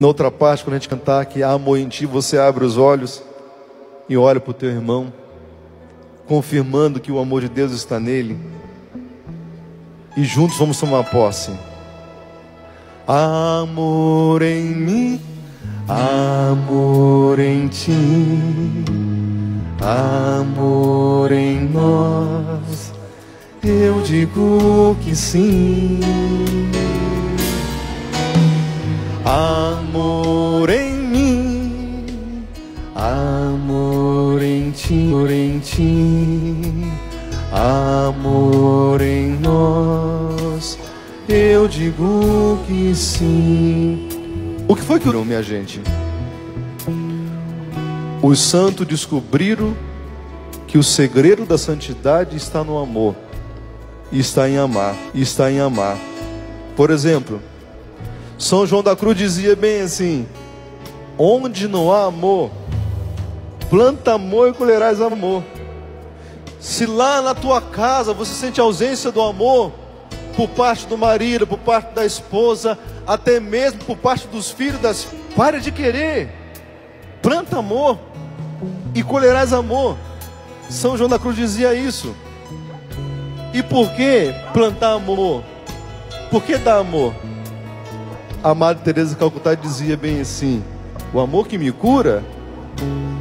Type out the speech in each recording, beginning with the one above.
Na outra parte, quando a gente cantar que há amor em ti, você abre os olhos e olha para o teu irmão, confirmando que o amor de Deus está nele. E juntos vamos tomar posse. Amor em mim, amor em ti, amor em nós, eu digo que sim. Amor em mim, amor em ti, amor em nós, eu digo que sim. O que foi que orou, minha gente? Os santos descobriram que o segredo da santidade está no amor, e está em amar, e está em amar. Por exemplo, São João da Cruz dizia bem assim: onde não há amor, planta amor e colherás amor. Se lá na tua casa você sente a ausência do amor, por parte do marido, por parte da esposa, até mesmo por parte dos filhos, pare de querer, planta amor e colherás amor. São João da Cruz dizia isso. E por que plantar amor? Por que dar amor? A Madre Teresa de Calcutá dizia bem assim: o amor que me cura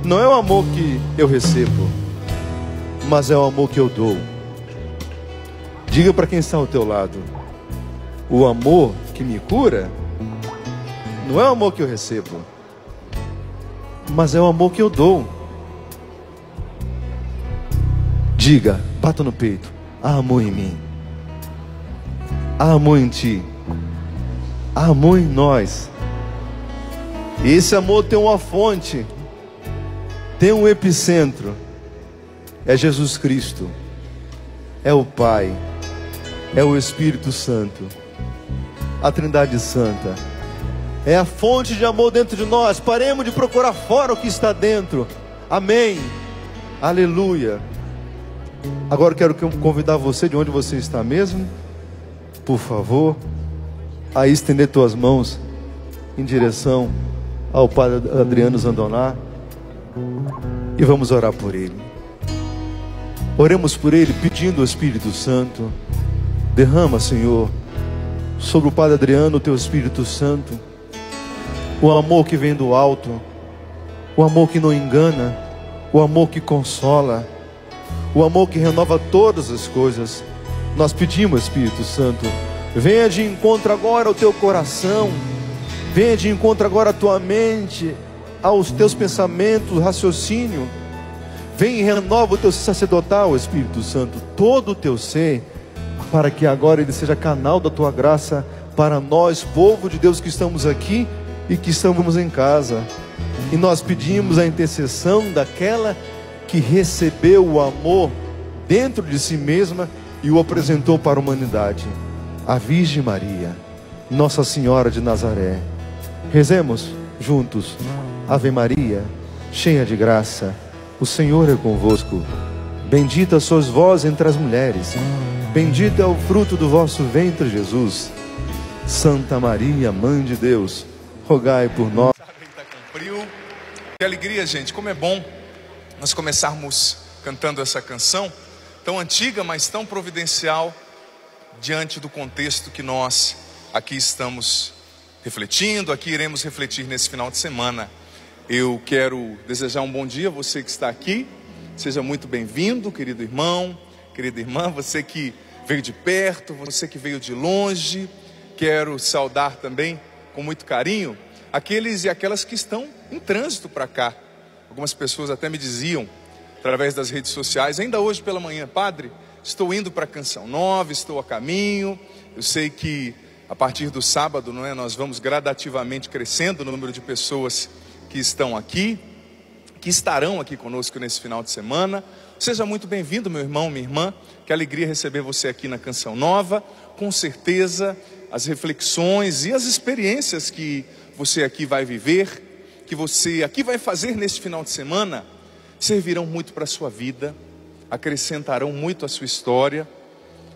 não é o amor que eu recebo, mas é o amor que eu dou. Diga para quem está ao teu lado: o amor que me cura não é o amor que eu recebo, mas é o amor que eu dou. Diga, bata no peito: há amor em mim, há amor em ti, há amor em nós. E esse amor tem uma fonte, tem um epicentro. É Jesus Cristo, é o Pai, é o Espírito Santo, a Trindade Santa. É a fonte de amor dentro de nós. Paremos de procurar fora o que está dentro. Amém, aleluia. Agora quero convidar você, de onde você está mesmo, por favor, a estender tuas mãos em direção ao Padre Adriano Zandoná, e vamos orar por ele. Oremos por ele, pedindo ao Espírito Santo: derrama, Senhor, sobre o Padre Adriano o teu Espírito Santo, o amor que vem do alto, o amor que não engana, o amor que consola, o amor que renova todas as coisas. Nós pedimos, Espírito Santo, venha de encontro agora ao teu coração, venha de encontro agora à tua mente, aos teus pensamentos, raciocínio. Vem e renova o teu sacerdotal, Espírito Santo, todo o teu ser, para que agora ele seja canal da tua graça para nós, povo de Deus que estamos aqui e que estamos em casa. E nós pedimos a intercessão daquela que recebeu o amor dentro de si mesma e o apresentou para a humanidade, a Virgem Maria, Nossa Senhora de Nazaré. Rezemos juntos: Ave Maria, cheia de graça, o Senhor é convosco. Bendita sois vós entre as mulheres, bendito é o fruto do vosso ventre, Jesus. Santa Maria, Mãe de Deus, rogai por nós. Está com frio. Que alegria, gente, como é bom nós começarmos cantando essa canção tão antiga, mas tão providencial, diante do contexto que nós aqui estamos refletindo, aqui iremos refletir nesse final de semana. Eu quero desejar um bom dia a você que está aqui. Seja muito bem-vindo, querido irmão, querida irmã, você que veio de perto, você que veio de longe. Quero saudar também com muito carinho aqueles e aquelas que estão em trânsito para cá. Algumas pessoas até me diziam, através das redes sociais, ainda hoje pela manhã: padre, estou indo para Canção Nova, estou a caminho. Eu sei que a partir do sábado, não é, nós vamos gradativamente crescendo no número de pessoas que estão aqui, que estarão aqui conosco nesse final de semana. Seja muito bem-vindo, meu irmão, minha irmã. Que alegria receber você aqui na Canção Nova. Com certeza as reflexões e as experiências que você aqui vai viver, que você aqui vai fazer neste final de semana, servirão muito para a sua vida, acrescentarão muito à sua história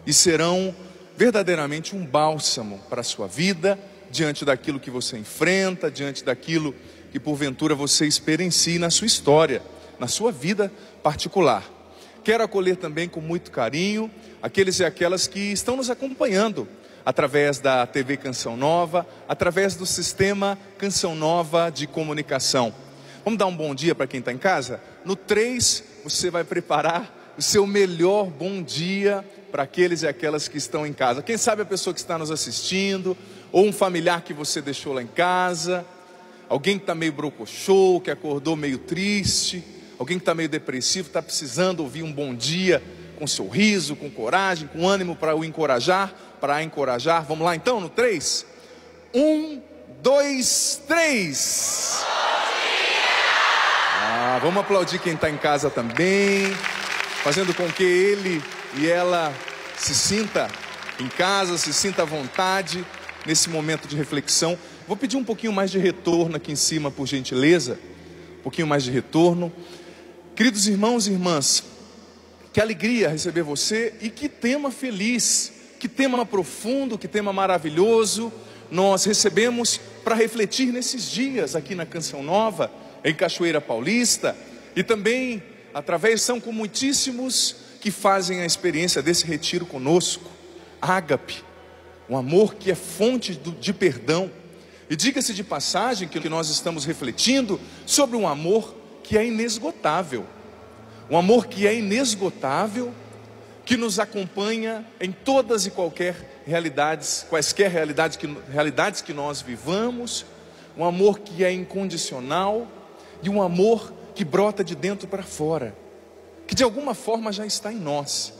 e serão verdadeiramente um bálsamo para a sua vida, diante daquilo que você enfrenta, diante daquilo que porventura você experiencia na sua história, na sua vida particular. Quero acolher também com muito carinho aqueles e aquelas que estão nos acompanhando através da TV Canção Nova, através do sistema Canção Nova de comunicação. Vamos dar um bom dia para quem está em casa? No 3, você vai preparar o seu melhor bom dia para aqueles e aquelas que estão em casa. Quem sabe a pessoa que está nos assistindo, ou um familiar que você deixou lá em casa, alguém que está meio brocochô, que acordou meio triste, alguém que está meio depressivo, está precisando ouvir um bom dia com sorriso, com coragem, com ânimo para o encorajar, para a encorajar. Vamos lá então no 3? 1, 2, 3. Vamos aplaudir quem está em casa também, fazendo com que ele e ela se sinta em casa, se sinta à vontade nesse momento de reflexão. Vou pedir um pouquinho mais de retorno aqui em cima, por gentileza. Um pouquinho mais de retorno. Queridos irmãos e irmãs, que alegria receber você, e que tema feliz, que tema profundo, que tema maravilhoso nós recebemos para refletir nesses dias aqui na Canção Nova, em Cachoeira Paulista, e também através, são com muitíssimos que fazem a experiência desse retiro conosco. Ágape, um amor que é fonte de perdão. E diga-se de passagem que nós estamos refletindo sobre um amor que é inesgotável. Um amor que é inesgotável, que nos acompanha em todas e quaisquer realidades que nós vivamos. Um amor que é incondicional e um amor que brota de dentro para fora, que de alguma forma já está em nós.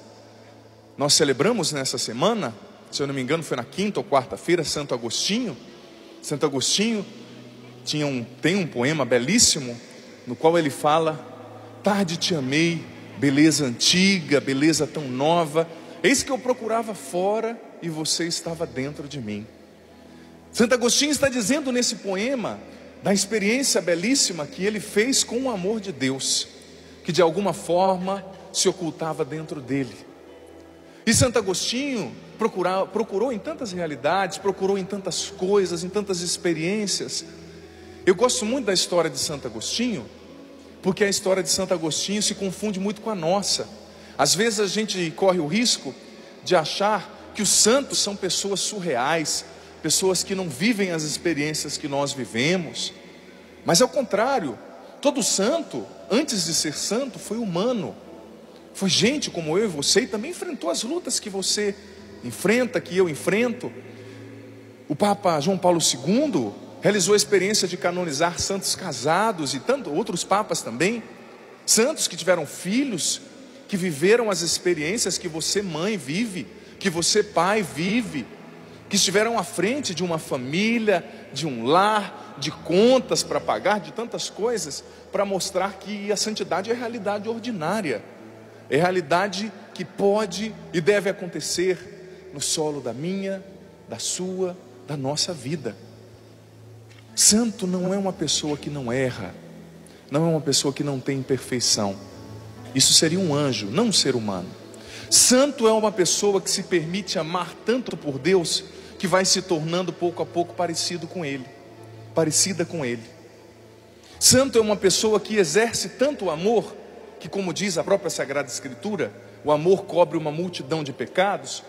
Nós celebramos nessa semana, se eu não me engano foi na quinta ou quarta-feira, Santo Agostinho. Santo Agostinho tem um poema belíssimo, no qual ele fala: tarde te amei, beleza antiga, beleza tão nova, eis que eu procurava fora e você estava dentro de mim. Santo Agostinho está dizendo nesse poema da experiência belíssima que ele fez com o amor de Deus, que de alguma forma se ocultava dentro dele. E Santo Agostinho procurou em tantas realidades, procurou em tantas coisas, em tantas experiências. Eu gosto muito da história de Santo Agostinho, porque a história de Santo Agostinho se confunde muito com a nossa. Às vezes a gente corre o risco de achar que os santos são pessoas surreais, pessoas que não vivem as experiências que nós vivemos. Mas ao contrário, todo santo, antes de ser santo, foi humano. Foi gente como eu e você, e também enfrentou as lutas que você enfrenta, que eu enfrento. O Papa João Paulo II realizou a experiência de canonizar santos casados, e tantos outros papas também. Santos que tiveram filhos, que viveram as experiências que você, mãe, vive, que você, pai, vive, que estiveram à frente de uma família, de um lar, de contas para pagar, de tantas coisas, para mostrar que a santidade é realidade ordinária, é realidade que pode e deve acontecer no solo da minha, da sua, da nossa vida. Santo não é uma pessoa que não erra, não é uma pessoa que não tem imperfeição. Isso seria um anjo, não um ser humano. Santo é uma pessoa que se permite amar tanto por Deus, que vai se tornando pouco a pouco parecida com Ele. Santo é uma pessoa que exerce tanto o amor, que, como diz a própria Sagrada Escritura, o amor cobre uma multidão de pecados.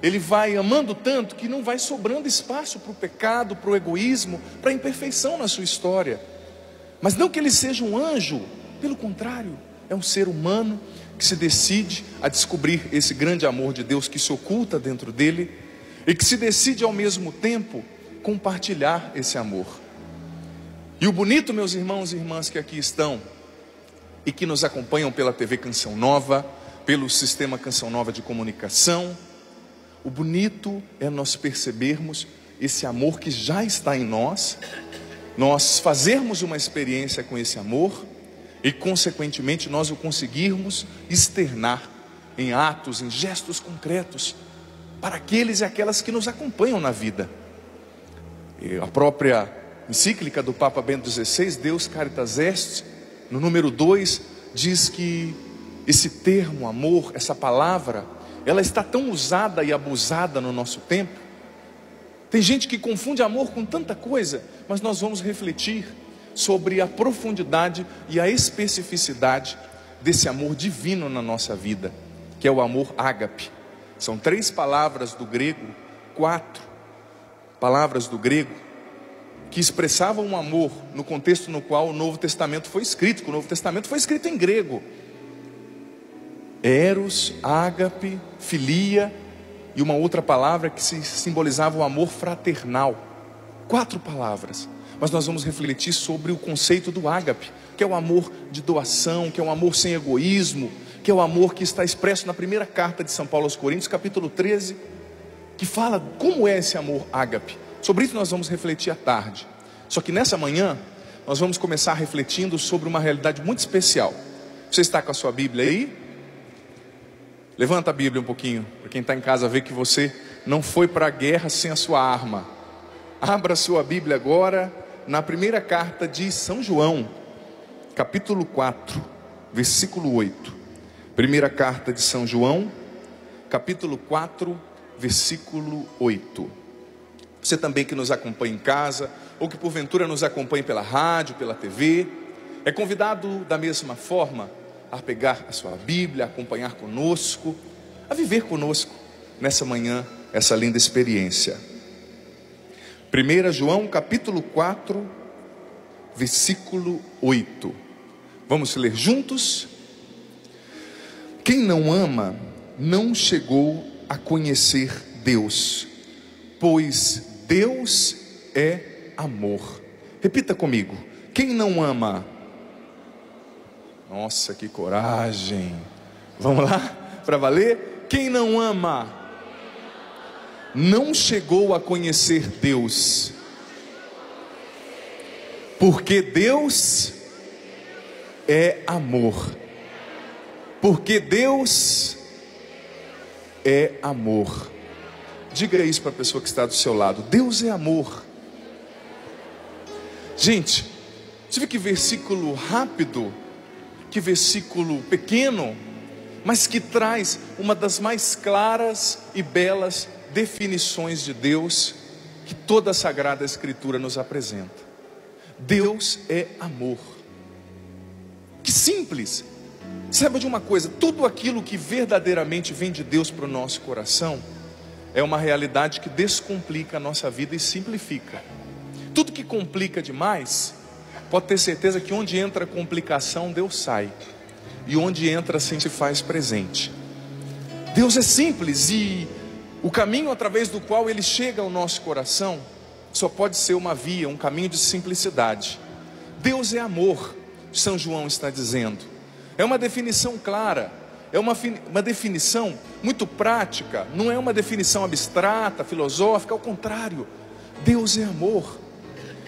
Ele vai amando tanto que não vai sobrando espaço para o pecado, para o egoísmo, para a imperfeição na sua história. Mas não que ele seja um anjo, pelo contrário, é um ser humano que se decide a descobrir esse grande amor de Deus que se oculta dentro dele, e que se decide ao mesmo tempo compartilhar esse amor. E o bonito, meus irmãos e irmãs que aqui estão e que nos acompanham pela TV Canção Nova, pelo sistema Canção Nova de comunicação, o bonito é nós percebermos esse amor que já está em nós, nós fazermos uma experiência com esse amor e consequentemente nós o conseguirmos externar em atos, em gestos concretos para aqueles e aquelas que nos acompanham na vida. E a própria encíclica do Papa Bento XVI, Deus Caritas Est, no número 2, diz que esse termo amor, essa palavra, ela está tão usada e abusada no nosso tempo. Tem gente que confunde amor com tanta coisa, mas nós vamos refletir sobre a profundidade e a especificidade desse amor divino na nossa vida, que é o amor ágape. São 3 palavras do grego, 4 palavras do grego, que expressavam um amor no contexto no qual o Novo Testamento foi escrito, que o Novo Testamento foi escrito em grego. Eros, ágape, filia e uma outra palavra que simbolizava o amor fraternal. 4 palavras. Mas nós vamos refletir sobre o conceito do ágape, que é o amor de doação, que é um amor sem egoísmo, que é o amor que está expresso na primeira carta de São Paulo aos Coríntios, capítulo 13, que fala como é esse amor ágape. Sobre isso nós vamos refletir à tarde. Só que nessa manhã, nós vamos começar refletindo sobre uma realidade muito especial. Você está com a sua Bíblia aí? Levanta a Bíblia um pouquinho, para quem está em casa ver que você não foi para a guerra sem a sua arma. Abra a sua Bíblia agora, na primeira carta de São João, capítulo 4, versículo 8. Primeira carta de São João, capítulo 4, versículo 8. Você também que nos acompanha em casa, ou que porventura nos acompanha pela rádio, pela TV, é convidado da mesma forma a pegar a sua Bíblia, a acompanhar conosco, a viver conosco nessa manhã, essa linda experiência. 1 João capítulo 4, versículo 8. Vamos ler juntos? Quem não ama, não chegou a conhecer Deus, pois Deus é amor. Repita comigo: quem não ama? Nossa, que coragem! Vamos lá, para valer? Quem não ama, não chegou a conhecer Deus, porque Deus é amor. Porque Deus é amor. Diga isso para a pessoa que está do seu lado: Deus é amor. Gente, você vê que versículo rápido, que versículo pequeno, mas que traz uma das mais claras e belas definições de Deus que toda a Sagrada Escritura nos apresenta. Deus é amor. Que simples. Saiba de uma coisa: tudo aquilo que verdadeiramente vem de Deus para o nosso coração é uma realidade que descomplica a nossa vida e simplifica. Tudo que complica demais, pode ter certeza que onde entra complicação, Deus sai, e onde entra assim se faz presente. Deus é simples, e o caminho através do qual Ele chega ao nosso coração só pode ser uma via, um caminho de simplicidade. Deus é amor, São João está dizendo. É uma definição clara, é uma definição muito prática, não é uma definição abstrata, filosófica, ao contrário. Deus é amor.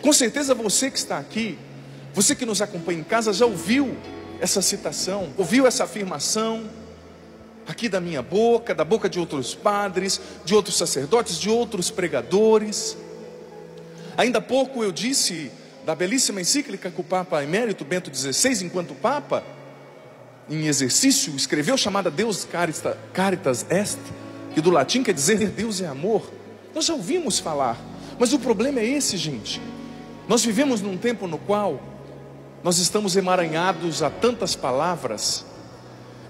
Com certeza você que está aqui, você que nos acompanha em casa, já ouviu essa citação, ouviu essa afirmação aqui da minha boca, da boca de outros padres, de outros sacerdotes, de outros pregadores. Ainda há pouco eu disse da belíssima encíclica que o Papa Emérito Bento XVI, enquanto Papa, em exercício, escreveu, chamada Deus Caritas Est, que do latim quer dizer Deus é amor. Nós já ouvimos falar, mas o problema é esse, gente. Nós vivemos num tempo no qual nós estamos emaranhados a tantas palavras,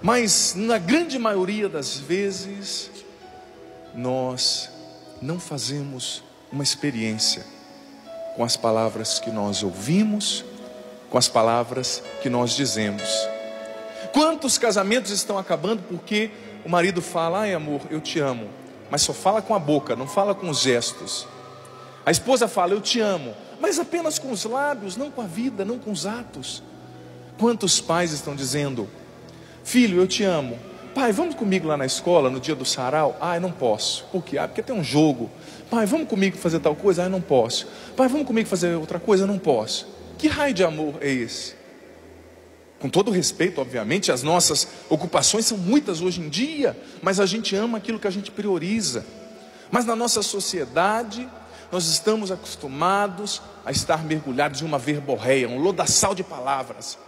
mas na grande maioria das vezes nós não fazemos uma experiência com as palavras que nós ouvimos, com as palavras que nós dizemos. Quantos casamentos estão acabando porque o marido fala: ai amor, eu te amo, mas só fala com a boca, não fala com os gestos. A esposa fala: eu te amo, mas apenas com os lábios, não com a vida, não com os atos. Quantos pais estão dizendo: filho, eu te amo, pai, vamos comigo lá na escola no dia do sarau? Ai, não posso. Por quê? Porque tem um jogo. Pai, vamos comigo fazer tal coisa? Ai, não posso. Pai, vamos comigo fazer outra coisa? Não posso. Que raio de amor é esse? Com todo respeito, obviamente, as nossas ocupações são muitas hoje em dia, mas a gente ama aquilo que a gente prioriza. Mas na nossa sociedade, nós estamos acostumados a estar mergulhados em uma verborreia, um lodaçal de palavras.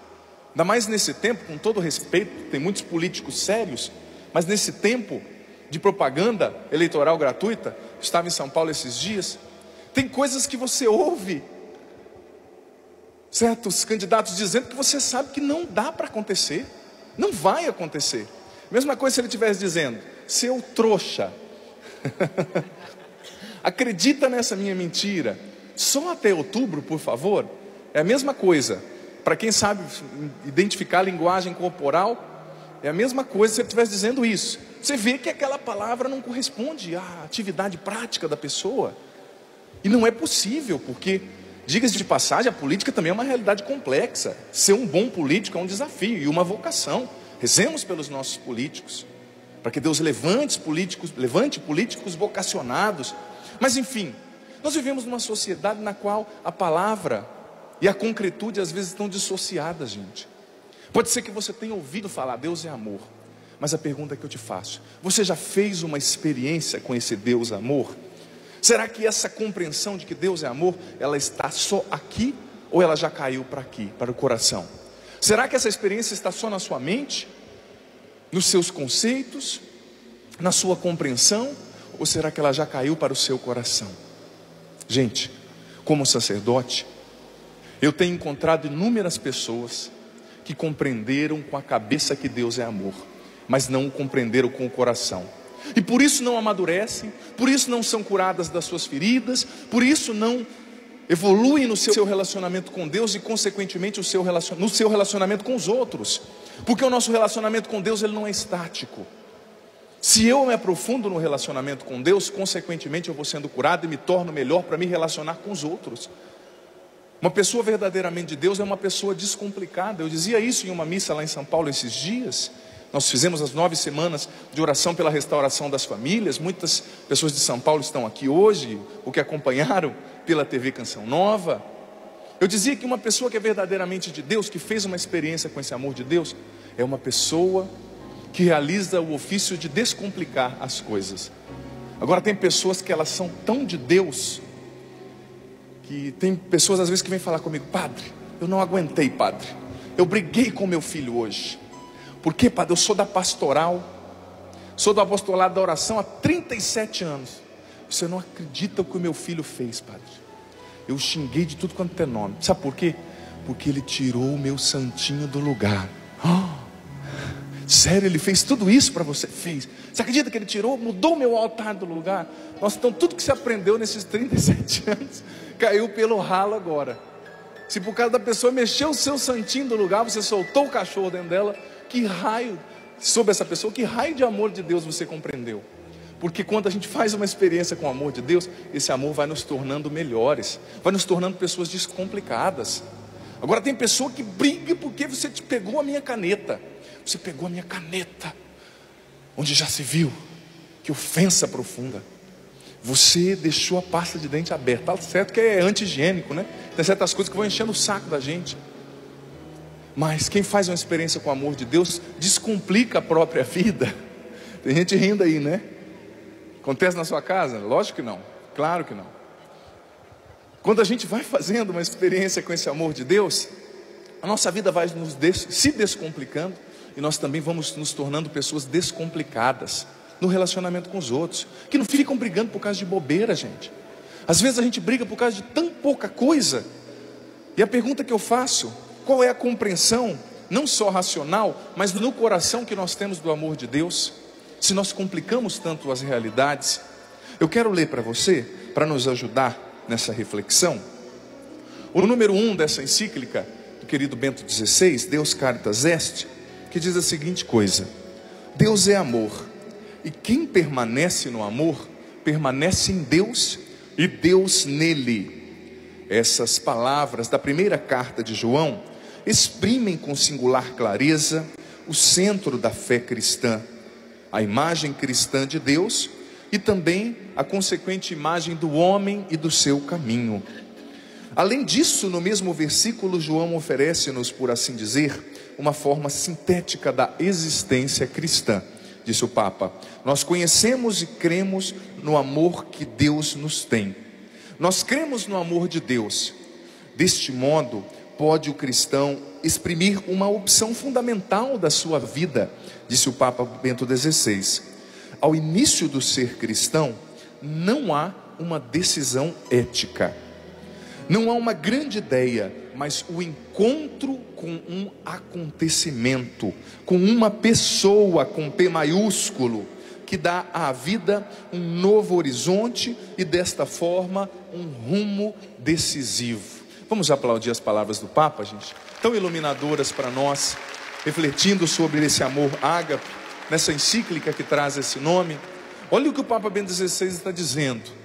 Ainda mais nesse tempo, com todo respeito, tem muitos políticos sérios, mas nesse tempo de propaganda eleitoral gratuita, estava em São Paulo esses dias. Tem coisas que você ouve certos candidatos dizendo que você sabe que não dá para acontecer, não vai acontecer. Mesma coisa se ele estivesse dizendo: seu trouxa, acredita nessa minha mentira, só até outubro, por favor. É a mesma coisa, para quem sabe identificar a linguagem corporal, é a mesma coisa se ele estivesse dizendo isso. Você vê que aquela palavra não corresponde à atividade prática da pessoa, e não é possível, porque, diga-se de passagem, a política também é uma realidade complexa. Ser um bom político é um desafio e uma vocação. Rezemos pelos nossos políticos, para que Deus levante políticos vocacionados. Mas enfim, nós vivemos numa sociedade na qual a palavra e a concretude às vezes estão dissociadas, gente. Pode ser que você tenha ouvido falar Deus é amor, mas a pergunta que eu te faço: você já fez uma experiência com esse Deus amor? Será que essa compreensão de que Deus é amor, ela está só aqui, ou ela já caiu para aqui, para o coração? Será que essa experiência está só na sua mente, nos seus conceitos, na sua compreensão, ou será que ela já caiu para o seu coração? Gente, como sacerdote, eu tenho encontrado inúmeras pessoas que compreenderam com a cabeça que Deus é amor, mas não o compreenderam com o coração, e por isso não amadurecem, por isso não são curadas das suas feridas, por isso não evoluem no seu relacionamento com Deus e consequentemente no seu relacionamento com os outros, porque o nosso relacionamento com Deus, ele não é estático. Se eu me aprofundo no relacionamento com Deus, consequentemente eu vou sendo curado e me torno melhor para me relacionar com os outros. Uma pessoa verdadeiramente de Deus é uma pessoa descomplicada. Eu dizia isso em uma missa lá em São Paulo esses dias. Nós fizemos as 9 semanas de oração pela restauração das famílias. Muitas pessoas de São Paulo estão aqui hoje, ou que acompanharam pela TV Canção Nova. Eu dizia que uma pessoa que é verdadeiramente de Deus, que fez uma experiência com esse amor de Deus, é uma pessoa que realiza o ofício de descomplicar as coisas. Agora tem pessoas que elas são tão de Deus, que tem pessoas às vezes que vêm falar comigo: padre, eu não aguentei, padre, eu briguei com meu filho hoje. Por quê, padre? Eu sou da pastoral, sou do apostolado da oração há 37 anos. Você não acredita o que o meu filho fez, padre. Eu xinguei de tudo quanto é nome. Sabe por quê? Porque ele tirou o meu santinho do lugar. Sério, ele fez tudo isso para você? Fez. Você acredita que ele tirou, mudou o meu altar do lugar? Nossa, então tudo que você aprendeu nesses 37 anos caiu pelo ralo agora. Se por causa da pessoa mexeu o seu santinho do lugar, você soltou o cachorro dentro dela, que raio, sobre essa pessoa, que raio de amor de Deus você compreendeu? Porque quando a gente faz uma experiência com o amor de Deus, esse amor vai nos tornando melhores, vai nos tornando pessoas descomplicadas. Agora tem pessoa que briga porque você te pegou a minha caneta. Você pegou a minha caneta, onde já se viu, que ofensa profunda. Você deixou a pasta de dente aberta. Tá certo que é anti-higiênico, né? Tem certas coisas que vão enchendo o saco da gente. Mas quem faz uma experiência com o amor de Deus, descomplica a própria vida. Tem gente rindo aí, né? Acontece na sua casa? Lógico que não, claro que não. Quando a gente vai fazendo uma experiência com esse amor de Deus, a nossa vida vai se descomplicando, e nós também vamos nos tornando pessoas descomplicadas no relacionamento com os outros, que não ficam brigando por causa de bobeira, gente. Às vezes a gente briga por causa de tão pouca coisa. E a pergunta que eu faço: qual é a compreensão, não só racional, mas no coração que nós temos do amor de Deus, se nós complicamos tanto as realidades? Eu quero ler para você, para nos ajudar nessa reflexão, o número 1 dessa encíclica do querido Bento XVI, Deus Caritas Est, que diz a seguinte coisa: Deus é amor, e quem permanece no amor, permanece em Deus e Deus nele. Essas palavras da primeira carta de João exprimem com singular clareza o centro da fé cristã, a imagem cristã de Deus e também a consequente imagem do homem e do seu caminho. Além disso, no mesmo versículo, João oferece-nos, por assim dizer, uma forma sintética da existência cristã. Disse o Papa: nós conhecemos e cremos no amor que Deus nos tem. Nós cremos no amor de Deus. Deste modo, pode o cristão exprimir uma opção fundamental da sua vida, disse o Papa Bento XVI. Ao início do ser cristão, não há uma decisão ética, não há uma grande ideia, mas o encontro com um acontecimento, com uma pessoa com P maiúsculo, que dá à vida um novo horizonte e desta forma um rumo decisivo. Vamos aplaudir as palavras do Papa, gente, tão iluminadoras para nós, refletindo sobre esse amor ágape, nessa encíclica que traz esse nome. Olha o que o Papa Bento XVI está dizendo.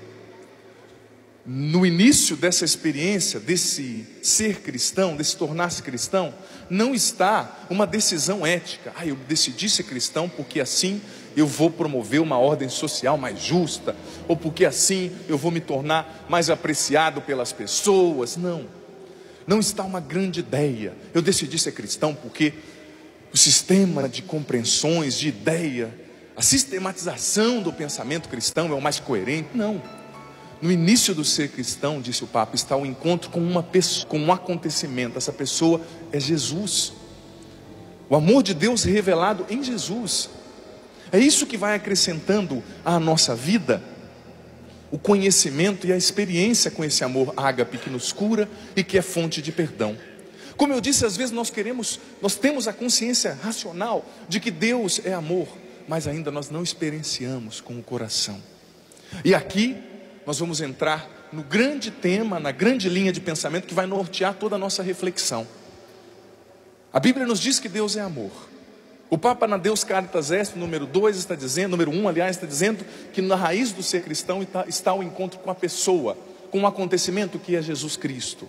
No início dessa experiência, desse ser cristão, desse tornar-se cristão, não está uma decisão ética. Eu decidi ser cristão porque assim eu vou promover uma ordem social mais justa, ou porque assim eu vou me tornar mais apreciado pelas pessoas. Não está uma grande ideia. Eu decidi ser cristão porque o sistema de compreensões, de ideia, a sistematização do pensamento cristão é o mais coerente. Não. No início do ser cristão, disse o Papa, está o encontro com uma pessoa, com um acontecimento. Essa pessoa é Jesus. O amor de Deus revelado em Jesus. É isso que vai acrescentando à nossa vida o conhecimento e a experiência com esse amor ágape que nos cura e que é fonte de perdão. Como eu disse, às vezes nós temos a consciência racional de que Deus é amor, mas ainda nós não experienciamos com o coração. E aqui nós vamos entrar no grande tema, na grande linha de pensamento que vai nortear toda a nossa reflexão. A Bíblia nos diz que Deus é amor. O Papa na Deus Caritas Est, número 2 está dizendo, número 1 aliás, está dizendo que na raiz do ser cristão está o encontro com a pessoa, com o acontecimento que é Jesus Cristo.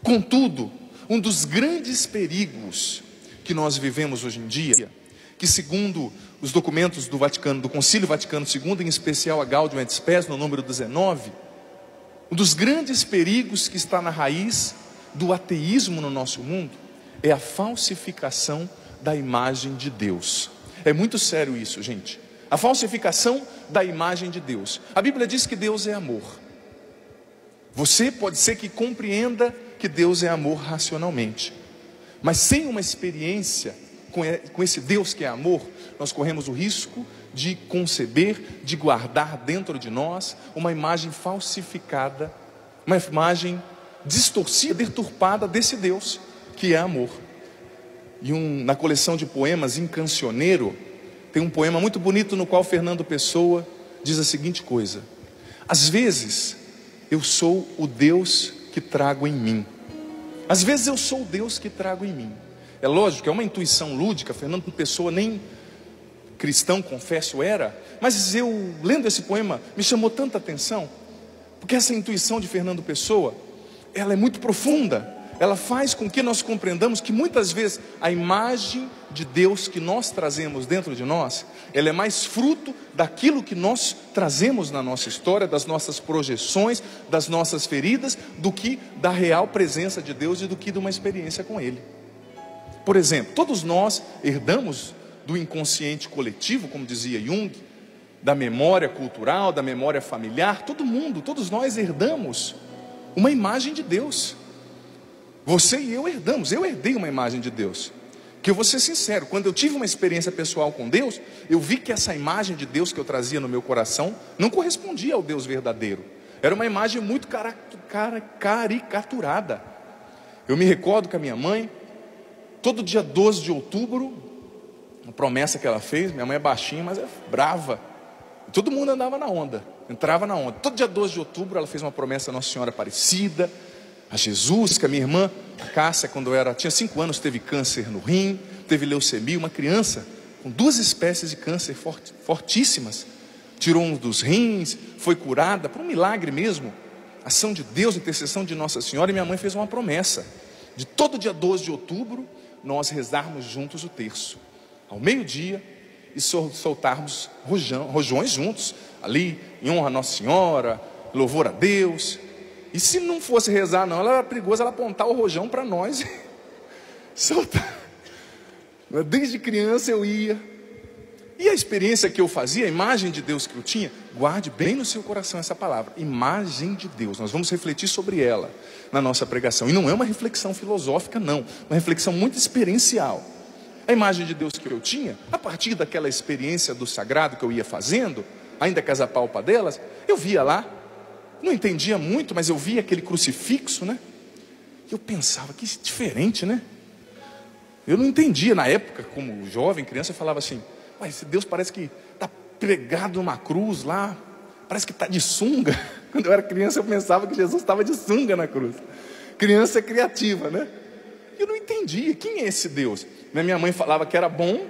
Contudo, um dos grandes perigos que nós vivemos hoje em dia, que segundo os documentos do Vaticano, do Concílio Vaticano II, em especial a Gaudium et Spes, no número 19, um dos grandes perigos que está na raiz do ateísmo no nosso mundo é a falsificação da imagem de Deus. É muito sério isso, gente. A falsificação da imagem de Deus. A Bíblia diz que Deus é amor. Você pode ser que compreenda que Deus é amor racionalmente, mas sem uma experiência com esse Deus que é amor, nós corremos o risco de conceber, de guardar dentro de nós uma imagem falsificada, uma imagem distorcida, deturpada desse Deus que é amor. E na coleção de poemas Em Cancioneiro, tem um poema muito bonito no qual Fernando Pessoa diz a seguinte coisa: às vezes eu sou o Deus que trago em mim. Às vezes eu sou o Deus que trago em mim. É lógico, é uma intuição lúdica. Fernando Pessoa nem cristão, confesso, era. Mas eu, lendo esse poema, me chamou tanta atenção, porque essa intuição de Fernando Pessoa, ela é muito profunda. Ela faz com que nós compreendamos que muitas vezes a imagem de Deus que nós trazemos dentro de nós, ela é mais fruto daquilo que nós trazemos na nossa história, das nossas projeções, das nossas feridas, do que da real presença de Deus e do que de uma experiência com Ele. Por exemplo, todos nós herdamos do inconsciente coletivo, como dizia Jung, da memória cultural, da memória familiar, todos nós herdamos uma imagem de Deus. Você e eu herdamos. Eu herdei uma imagem de Deus, que eu vou ser sincero, quando eu tive uma experiência pessoal com Deus, eu vi que essa imagem de Deus que eu trazia no meu coração não correspondia ao Deus verdadeiro. Era uma imagem muito caricaturada. Eu me recordo que a minha mãe, todo dia 12 de outubro, uma promessa que ela fez, minha mãe é baixinha, mas é brava, todo mundo andava na onda, entrava na onda. Todo dia 12 de outubro ela fez uma promessa a Nossa Senhora Aparecida, a Jesus, que a minha irmã Cássia, quando tinha 5 anos, teve câncer no rim, teve leucemia, uma criança com 2 espécies de câncer fortíssimas, tirou um dos rins, foi curada, por um milagre mesmo, ação de Deus, intercessão de Nossa Senhora. E minha mãe fez uma promessa, de todo dia 12 de outubro, nós rezarmos juntos o terço, ao meio-dia, e soltarmos rojões juntos, ali, em honra a Nossa Senhora, louvor a Deus. E se não fosse rezar não, ela era perigosa ela apontar o rojão para nós e soltar. Desde criança eu ia. E a experiência que eu fazia, a imagem de Deus que eu tinha, guarde bem no seu coração essa palavra, imagem de Deus. Nós vamos refletir sobre ela na nossa pregação. E não é uma reflexão filosófica não, uma reflexão muito experiencial. A imagem de Deus que eu tinha, a partir daquela experiência do sagrado que eu ia fazendo, ainda com as apalpadelas, eu via lá, não entendia muito, mas eu via aquele crucifixo, né? E eu pensava, que diferente, né? Eu não entendia na época, como jovem, criança, eu falava assim, mas esse Deus parece que está pregado numa cruz lá, parece que está de sunga. Quando eu era criança eu pensava que Jesus estava de sunga na cruz. Criança é criativa, né? Eu não entendia, quem é esse Deus? Minha mãe falava que era bom,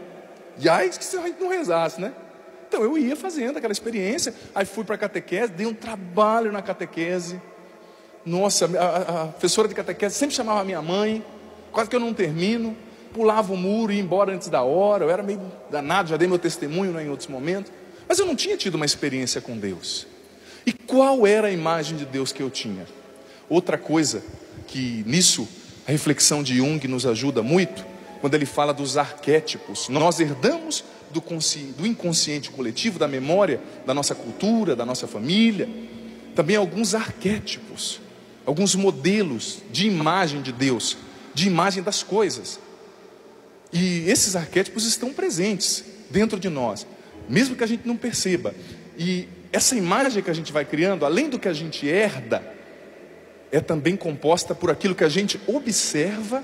e aí que se a gente não rezasse, né? Então eu ia fazendo aquela experiência, aí fui para a catequese, dei um trabalho na catequese. Nossa, a professora de catequese sempre chamava a minha mãe, quase que eu não termino, pulava o muro e ia embora antes da hora, eu era meio danado, já dei meu testemunho, né, em outros momentos, mas eu não tinha tido uma experiência com Deus. E qual era a imagem de Deus que eu tinha? Outra coisa que nisso a reflexão de Jung nos ajuda muito, quando ele fala dos arquétipos. Nós herdamos do inconsciente coletivo, da memória, da nossa cultura, da nossa família, também alguns arquétipos, alguns modelos de imagem de Deus, de imagem das coisas. E esses arquétipos estão presentes dentro de nós, mesmo que a gente não perceba. E essa imagem que a gente vai criando, além do que a gente herda, é também composta por aquilo que a gente observa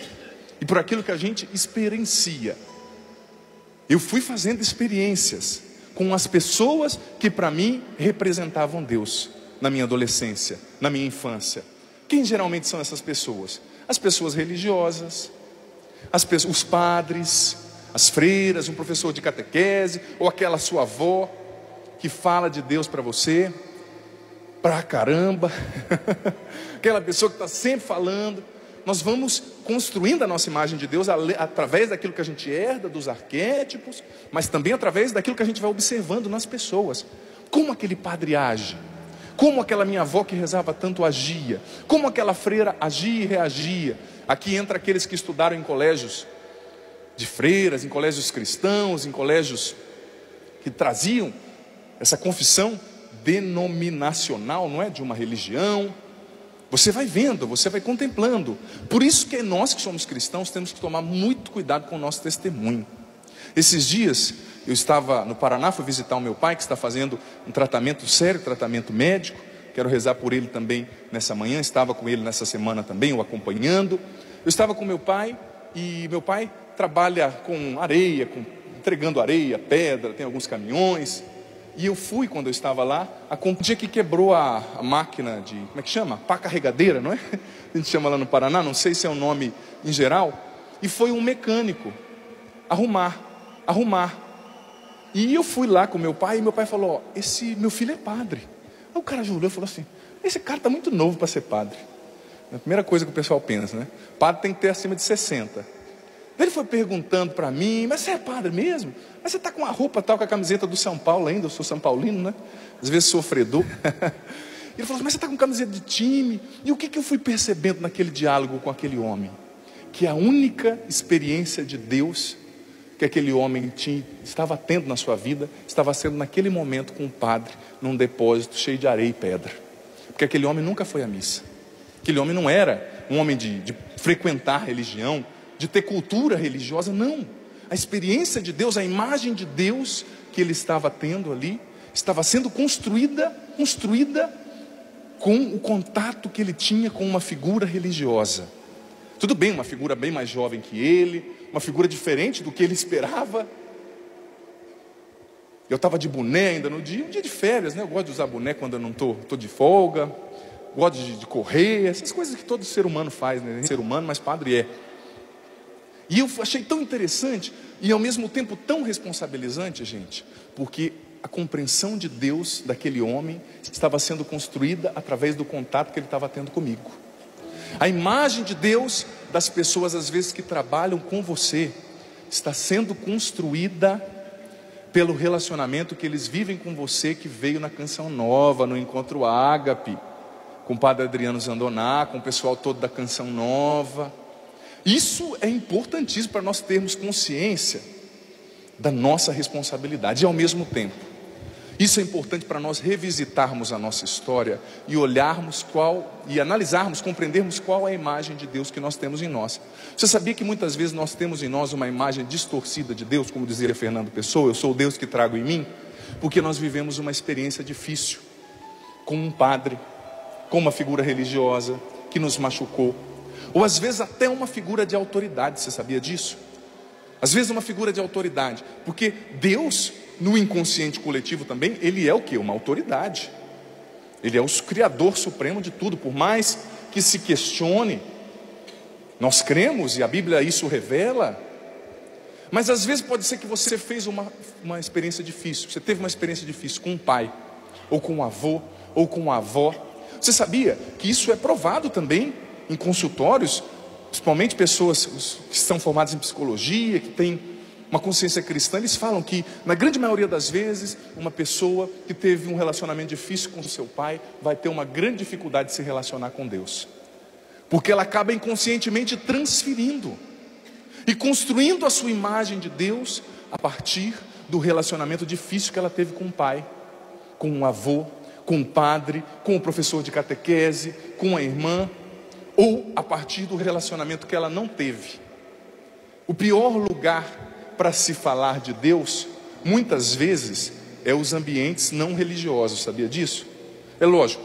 e por aquilo que a gente experiencia. Eu fui fazendo experiências com as pessoas que para mim representavam Deus na minha adolescência, na minha infância. Quem geralmente são essas pessoas? As pessoas religiosas, os padres, as freiras, um professor de catequese, ou aquela sua avó que fala de Deus para você, pra caramba, aquela pessoa que está sempre falando. Nós vamos construindo a nossa imagem de Deus através daquilo que a gente herda, dos arquétipos, mas também através daquilo que a gente vai observando nas pessoas. Como aquele padre age, como aquela minha avó que rezava tanto agia, como aquela freira agia e reagia. Aqui entra aqueles que estudaram em colégios de freiras, em colégios cristãos, em colégios que traziam essa confissão denominacional, não é? De uma religião. Você vai vendo, você vai contemplando. Por isso que nós que somos cristãos temos que tomar muito cuidado com o nosso testemunho. Esses dias eu estava no Paraná, fui visitar o meu pai que está fazendo um tratamento sério, tratamento médico. Quero rezar por ele também nessa manhã, estava com ele nessa semana também, o acompanhando. Eu estava com meu pai e meu pai trabalha com areia, entregando areia, pedra, tem alguns caminhões. E eu fui, quando eu estava lá, o dia que quebrou a máquina de, como é que chama? Pá carregadeira, não é? A gente chama lá no Paraná, não sei se é o nome em geral. E foi um mecânico arrumar. E eu fui lá com meu pai, e meu pai falou, ó, esse meu filho é padre. Aí o cara já olhou e falou assim, esse cara está muito novo para ser padre. É a primeira coisa que o pessoal pensa, né? Padre tem que ter acima de 60. Ele foi perguntando para mim, mas você é padre mesmo? Mas você está com a roupa tal, com a camiseta do São Paulo ainda, eu sou São Paulino, né? Às vezes sofredor. Ele falou, mas você está com camiseta de time? E o que eu fui percebendo naquele diálogo com aquele homem? Que a única experiência de Deus que aquele homem estava tendo na sua vida, estava sendo naquele momento com um padre, num depósito cheio de areia e pedra. Porque aquele homem nunca foi à missa. Aquele homem não era um homem de frequentar religião, de ter cultura religiosa, não. A experiência de Deus, a imagem de Deus que ele estava tendo ali, estava sendo construída com o contato que ele tinha com uma figura religiosa. Tudo bem, uma figura bem mais jovem que ele, uma figura diferente do que ele esperava. Eu estava de boné ainda no dia, um dia de férias, né? Eu gosto de usar boné quando eu não estou de folga, gosto de correr, essas coisas que todo ser humano faz, né? Ser humano, mas padre é. E eu achei tão interessante e ao mesmo tempo tão responsabilizante, gente, porque a compreensão de Deus daquele homem estava sendo construída através do contato que ele estava tendo comigo. A imagem de Deus das pessoas às vezes que trabalham com você está sendo construída pelo relacionamento que eles vivem com você, que veio na Canção Nova, no Encontro Ágape, com o Padre Adriano Zandoná, com o pessoal todo da Canção Nova. Isso é importantíssimo para nós termos consciência da nossa responsabilidade. E ao mesmo tempo, isso é importante para nós revisitarmos a nossa história e olharmos e analisarmos, compreendermos qual é a imagem de Deus que nós temos em nós. Você sabia que muitas vezes nós temos em nós uma imagem distorcida de Deus, como dizia Fernando Pessoa, eu sou o Deus que trago em mim? Porque nós vivemos uma experiência difícil com um padre, com uma figura religiosa que nos machucou, ou às vezes até uma figura de autoridade. Você sabia disso? Às vezes uma figura de autoridade, porque Deus, no inconsciente coletivo também, Ele é o quê? Uma autoridade. Ele é o Criador supremo de tudo. Por mais que se questione, nós cremos e a Bíblia isso revela. Mas às vezes pode ser que você fez uma experiência difícil. Você teve uma experiência difícil com um pai, ou com um avô, ou com uma avó. Você sabia que isso é provado também em consultórios, principalmente pessoas que estão formadas em psicologia, que têm uma consciência cristã. Eles falam que na grande maioria das vezes, uma pessoa que teve um relacionamento difícil com seu pai vai ter uma grande dificuldade de se relacionar com Deus, porque ela acaba inconscientemente transferindo e construindo a sua imagem de Deus a partir do relacionamento difícil que ela teve com o pai, com um avô, com um padre, com o professor de catequese, com a irmã, ou a partir do relacionamento que ela não teve. O pior lugar para se falar de Deus, muitas vezes, é os ambientes não religiosos. Sabia disso? É lógico,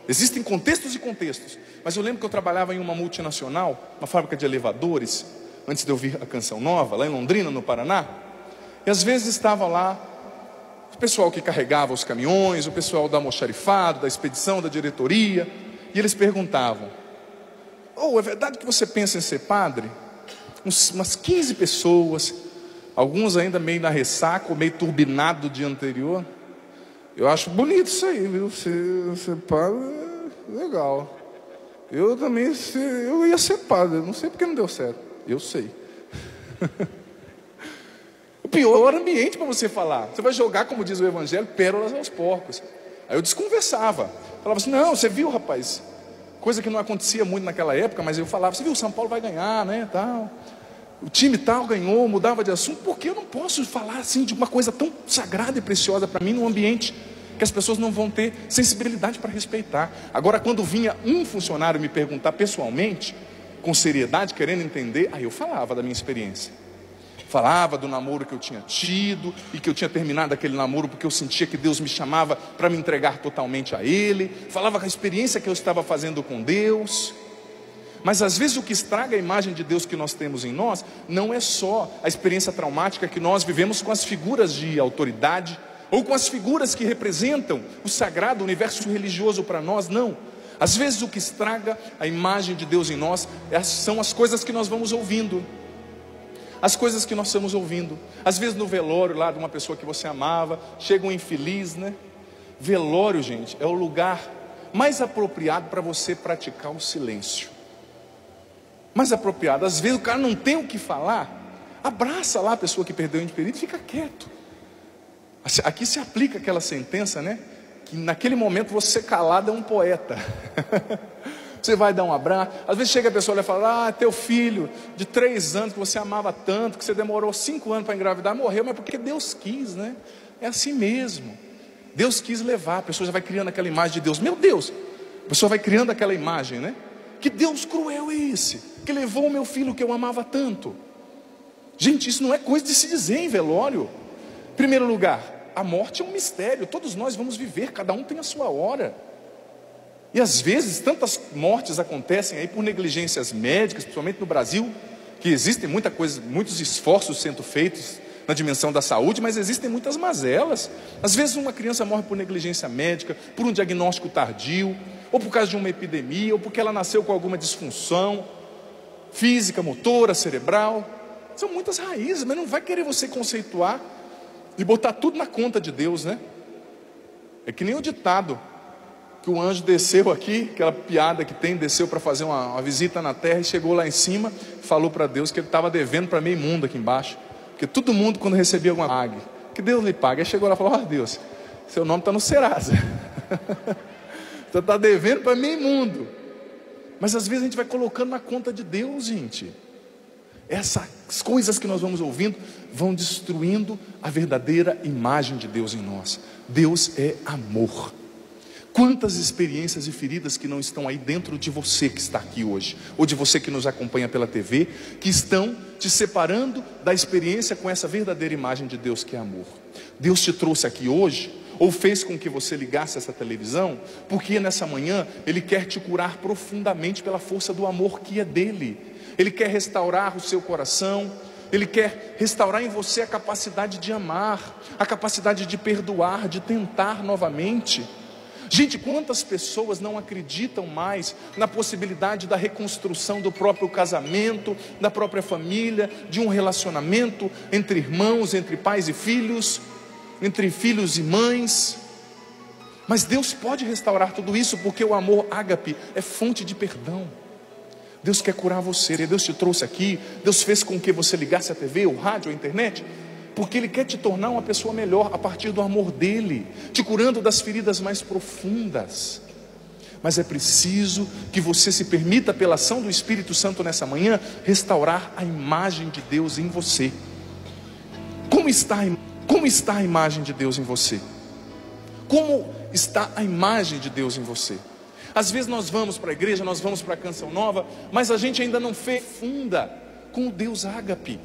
existem contextos e contextos, mas eu lembro que eu trabalhava em uma multinacional, uma fábrica de elevadores, antes de eu vir a Canção Nova, lá em Londrina, no Paraná. E às vezes estava lá o pessoal que carregava os caminhões, o pessoal da almoxarifado, da expedição, da diretoria, e eles perguntavam: é verdade que você pensa em ser padre? Umas 15 pessoas, alguns ainda meio na ressaca, ou meio turbinado do dia anterior. Eu acho bonito isso aí, viu? Ser padre é legal. Eu também eu ia ser padre, não sei porque não deu certo. Eu sei. O pior ambiente para você falar. Você vai jogar, como diz o Evangelho, pérolas aos porcos. Aí eu desconversava. Falava assim: não, você viu, rapaz? Coisa que não acontecia muito naquela época, mas eu falava: você viu, o São Paulo vai ganhar, né? Tal. O time tal ganhou, mudava de assunto. Porque eu não posso falar assim de uma coisa tão sagrada e preciosa para mim, num ambiente que as pessoas não vão ter sensibilidade para respeitar. Agora, quando vinha um funcionário me perguntar pessoalmente, com seriedade, querendo entender, aí eu falava da minha experiência. Falava do namoro que eu tinha tido, e que eu tinha terminado aquele namoro porque eu sentia que Deus me chamava para me entregar totalmente a Ele. Falava da experiência que eu estava fazendo com Deus. Mas às vezes o que estraga a imagem de Deus que nós temos em nós, não é só a experiência traumática que nós vivemos com as figuras de autoridade, ou com as figuras que representam o sagrado, o universo religioso para nós, não. Às vezes o que estraga a imagem de Deus em nós são as coisas que nós vamos ouvindo. As coisas que nós estamos ouvindo. Às vezes no velório lá de uma pessoa que você amava, chega um infeliz, né? Velório, gente, é o lugar mais apropriado para você praticar o silêncio. Mais apropriado. Às vezes o cara não tem o que falar, abraça lá a pessoa que perdeu o ente querido e fica quieto. Aqui se aplica aquela sentença, né? Que naquele momento você calado é um poeta. Você vai dar um abraço. Às vezes chega a pessoa e fala: teu filho de 3 anos que você amava tanto, que você demorou 5 anos para engravidar, morreu, mas porque Deus quis, né? É assim mesmo. Deus quis levar. A pessoa já vai criando aquela imagem de Deus. Meu Deus, a pessoa vai criando aquela imagem, né? Que Deus cruel é esse, que levou o meu filho que eu amava tanto? Gente, isso não é coisa de se dizer em velório. Em primeiro lugar, a morte é um mistério. Todos nós vamos viver, cada um tem a sua hora. E às vezes tantas mortes acontecem aí por negligências médicas, principalmente no Brasil, que existem muitos esforços sendo feitos na dimensão da saúde, mas existem muitas mazelas. Às vezes uma criança morre por negligência médica, por um diagnóstico tardio, ou por causa de uma epidemia, ou porque ela nasceu com alguma disfunção física, motora, cerebral. São muitas raízes, mas não vai querer você conceituar e botar tudo na conta de Deus, né? É que nem o ditado que o anjo desceu aqui, aquela piada que tem, desceu para fazer uma visita na terra e chegou lá em cima, falou para Deus que ele estava devendo para meio mundo aqui embaixo, porque todo mundo quando recebia alguma pague, que Deus lhe pague. Aí chegou lá e falou: Deus, seu nome está no Serasa. Você está devendo para meio mundo. Mas às vezes a gente vai colocando na conta de Deus, gente. Essas coisas que nós vamos ouvindo vão destruindo a verdadeira imagem de Deus em nós. Deus é amor. Quantas experiências e feridas que não estão aí dentro de você que está aqui hoje, ou de você que nos acompanha pela TV, que estão te separando da experiência com essa verdadeira imagem de Deus que é amor. Deus te trouxe aqui hoje, ou fez com que você ligasse essa televisão, porque nessa manhã Ele quer te curar profundamente pela força do amor que é dEle. Ele quer restaurar o seu coração, Ele quer restaurar em você a capacidade de amar, a capacidade de perdoar, de tentar novamente. Gente, quantas pessoas não acreditam mais na possibilidade da reconstrução do próprio casamento, da própria família, de um relacionamento entre irmãos, entre pais e filhos, entre filhos e mães. Mas Deus pode restaurar tudo isso, porque o amor ágape é fonte de perdão. Deus quer curar você, Deus te trouxe aqui, Deus fez com que você ligasse a TV, o rádio, a internet, porque Ele quer te tornar uma pessoa melhor a partir do amor dEle, te curando das feridas mais profundas. Mas é preciso que você se permita, pela ação do Espírito Santo nessa manhã, restaurar a imagem de Deus em você. Como está a imagem de Deus em você? Como está a imagem de Deus em você? Às vezes nós vamos para a igreja, nós vamos para a Canção Nova, mas a gente ainda não funda com o Deus ágape,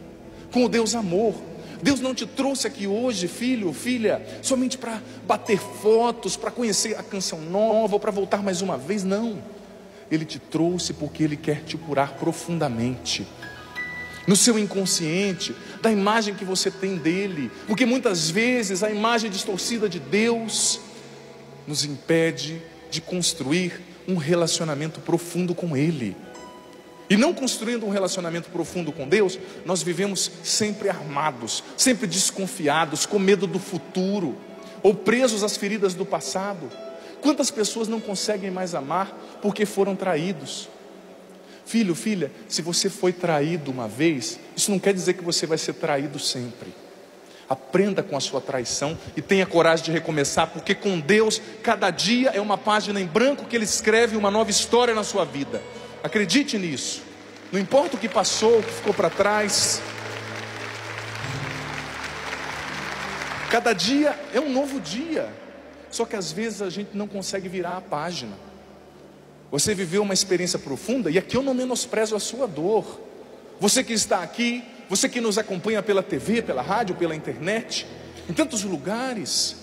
com o Deus amor. Deus não te trouxe aqui hoje, filho, filha, somente para bater fotos, para conhecer a Canção Nova, ou para voltar mais uma vez, não. Ele te trouxe porque Ele quer te curar profundamente, no seu inconsciente, da imagem que você tem dEle, porque muitas vezes a imagem distorcida de Deus nos impede de construir um relacionamento profundo com Ele. E não construindo um relacionamento profundo com Deus, nós vivemos sempre armados, sempre desconfiados, com medo do futuro, ou presos às feridas do passado. Quantas pessoas não conseguem mais amar porque foram traídos? Filho, filha, se você foi traído uma vez, isso não quer dizer que você vai ser traído sempre. Aprenda com a sua traição e tenha coragem de recomeçar, porque com Deus, cada dia é uma página em branco que Ele escreve uma nova história na sua vida. Acredite nisso. Não importa o que passou, o que ficou para trás. Cada dia é um novo dia. Só que às vezes a gente não consegue virar a página. Você viveu uma experiência profunda, e aqui eu não menosprezo a sua dor. Você que está aqui, você que nos acompanha pela TV, pela rádio, pela internet, em tantos lugares,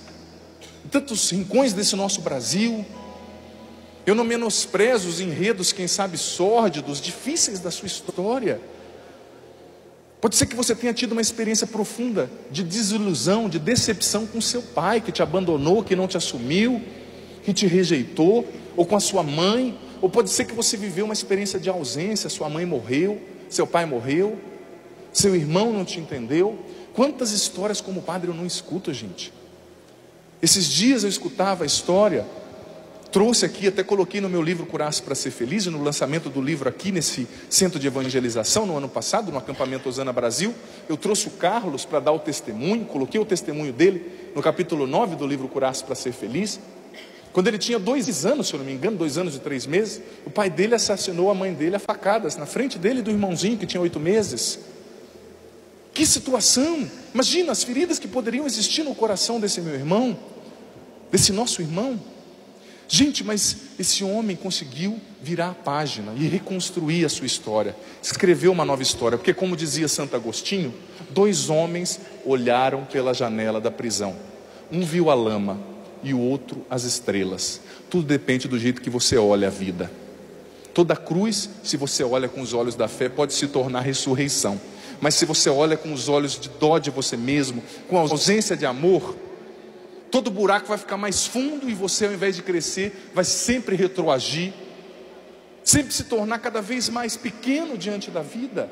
em tantos rincões desse nosso Brasil, eu não menosprezo os enredos, quem sabe sórdidos, difíceis da sua história. Pode ser que você tenha tido uma experiência profunda de desilusão, de decepção com seu pai, que te abandonou, que não te assumiu, que te rejeitou, ou com a sua mãe. Ou pode ser que você viveu uma experiência de ausência, sua mãe morreu, seu pai morreu, seu irmão não te entendeu. Quantas histórias como padre eu não escuto, gente. Esses dias eu escutava a história, trouxe aqui, até coloquei no meu livro Curar-se para Ser Feliz, no lançamento do livro aqui nesse centro de evangelização no ano passado, no acampamento Osana Brasil. Eu trouxe o Carlos para dar o testemunho, coloquei o testemunho dele no capítulo 9 do livro Curar-se para Ser Feliz. Quando ele tinha 2 anos, se eu não me engano, 2 anos e 3 meses, o pai dele assassinou a mãe dele a facadas, na frente dele e do irmãozinho que tinha 8 meses. Que situação! Imagina as feridas que poderiam existir no coração desse meu irmão, desse nosso irmão. Gente, mas esse homem conseguiu virar a página e reconstruir a sua história, escreveu uma nova história, porque como dizia Santo Agostinho, 2 homens olharam pela janela da prisão, um viu a lama e o outro as estrelas. Tudo depende do jeito que você olha a vida. Toda cruz, se você olha com os olhos da fé, pode se tornar ressurreição, mas se você olha com os olhos de dó de você mesmo, com a ausência de amor, todo buraco vai ficar mais fundo e você, ao invés de crescer, vai sempre retroagir, sempre se tornar cada vez mais pequeno diante da vida.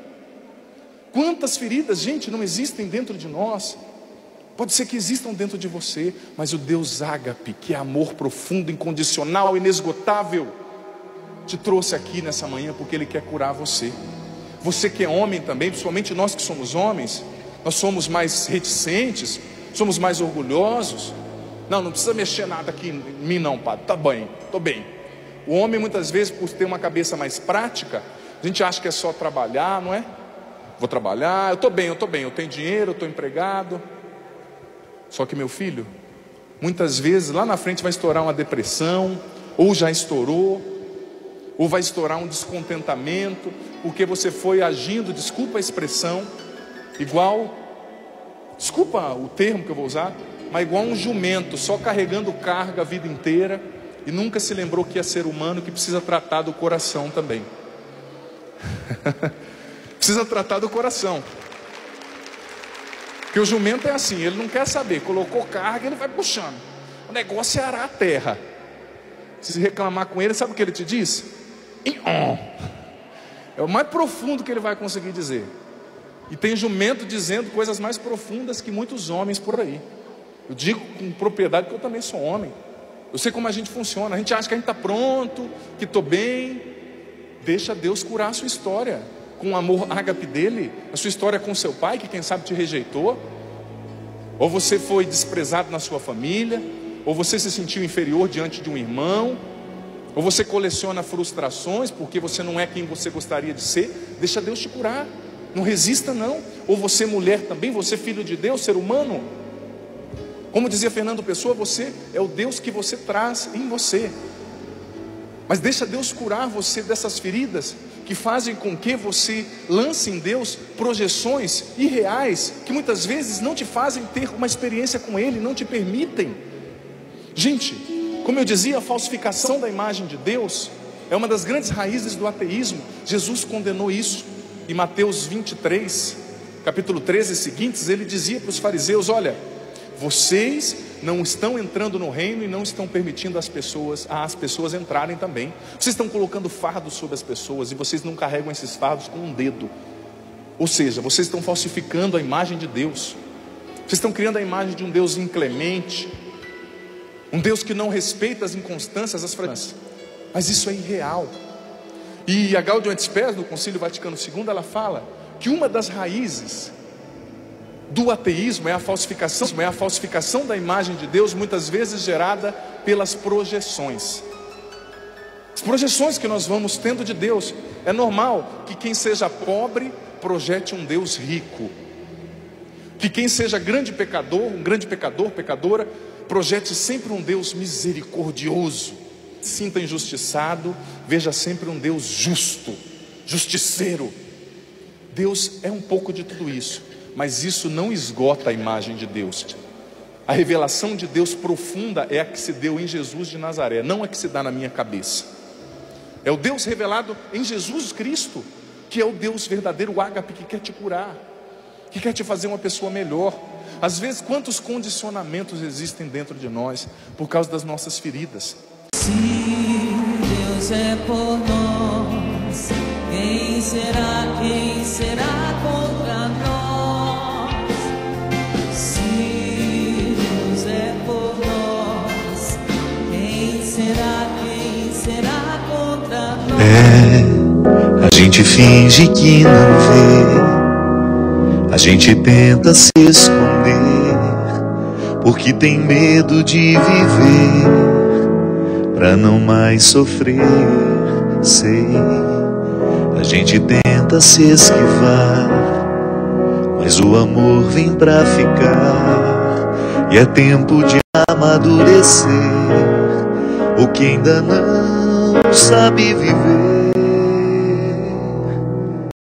Quantas feridas, gente, não existem dentro de nós? Pode ser que existam dentro de você, mas o Deus ágape, que é amor profundo, incondicional, inesgotável, te trouxe aqui nessa manhã porque Ele quer curar você. Você que é homem também, principalmente nós que somos homens, nós somos mais reticentes, somos mais orgulhosos. Não precisa mexer nada aqui em mim não, padre, tá bem, estou bem. O homem muitas vezes, por ter uma cabeça mais prática, a gente acha que é só trabalhar, não é? Vou trabalhar, eu estou bem, eu tenho dinheiro, eu estou empregado. Só que meu filho, muitas vezes lá na frente vai estourar uma depressão, ou já estourou, ou vai estourar um descontentamento, porque você foi agindo, desculpa a expressão, igual, desculpa o termo que eu vou usar, mas igual um jumento, só carregando carga a vida inteira, e nunca se lembrou que é ser humano, que precisa tratar do coração também. Precisa tratar do coração. Porque o jumento é assim, ele não quer saber, colocou carga, ele vai puxando. O negócio é arar a terra. Se reclamar com ele, sabe o que ele te diz? É o mais profundo que ele vai conseguir dizer. E tem jumento dizendo coisas mais profundas que muitos homens por aí. Eu digo com propriedade porque eu também sou homem. Eu sei como a gente funciona. A gente acha que a gente está pronto, que estou bem. Deixa Deus curar a sua história com o amor ágape dele. A sua história com seu pai, que quem sabe te rejeitou. Ou você foi desprezado na sua família, ou você se sentiu inferior diante de um irmão, ou você coleciona frustrações porque você não é quem você gostaria de ser. Deixa Deus te curar, não resista não. Ou você mulher também, você filho de Deus, ser humano. Como dizia Fernando Pessoa, você é o Deus que você traz em você. Mas deixa Deus curar você dessas feridas que fazem com que você lance em Deus projeções irreais, que muitas vezes não te fazem ter uma experiência com Ele, não te permitem. Gente, como eu dizia, a falsificação da imagem de Deus é uma das grandes raízes do ateísmo. Jesus condenou isso em Mateus 23, capítulo 13 e seguintes. Ele dizia para os fariseus: olha, vocês não estão entrando no reino e não estão permitindo as pessoas entrarem também. Vocês estão colocando fardos sobre as pessoas e vocês não carregam esses fardos com um dedo. Ou seja, vocês estão falsificando a imagem de Deus. Vocês estão criando a imagem de um Deus inclemente, um Deus que não respeita as inconstâncias, as fraquezas. Mas isso é irreal. E a Gaudium et Spes, no Concílio Vaticano II, ela fala que uma das raízes do ateísmo é a falsificação da imagem de Deus, muitas vezes gerada pelas projeções. As projeções que nós vamos tendo de Deus. É normal que quem seja pobre projete um Deus rico, que quem seja grande pecador, pecadora, projete sempre um Deus misericordioso. Sinta injustiçado, veja sempre um Deus justo, justiceiro. Deus é um pouco de tudo isso, mas isso não esgota a imagem de Deus. A revelação de Deus profunda é a que se deu em Jesus de Nazaré, não a que se dá na minha cabeça. É o Deus revelado em Jesus Cristo, que é o Deus verdadeiro, o ágape, que quer te curar, que quer te fazer uma pessoa melhor. Às vezes, quantos condicionamentos existem dentro de nós por causa das nossas feridas. Se Deus é por nós, quem será contra nós? Se Deus é por nós, quem será contra nós? A gente finge que não vê, a gente tenta se esconder, porque tem medo de viver, pra não mais sofrer, sei. A gente tenta se esquivar, mas o amor vem pra ficar, e é tempo de amadurecer o que ainda não sabe viver.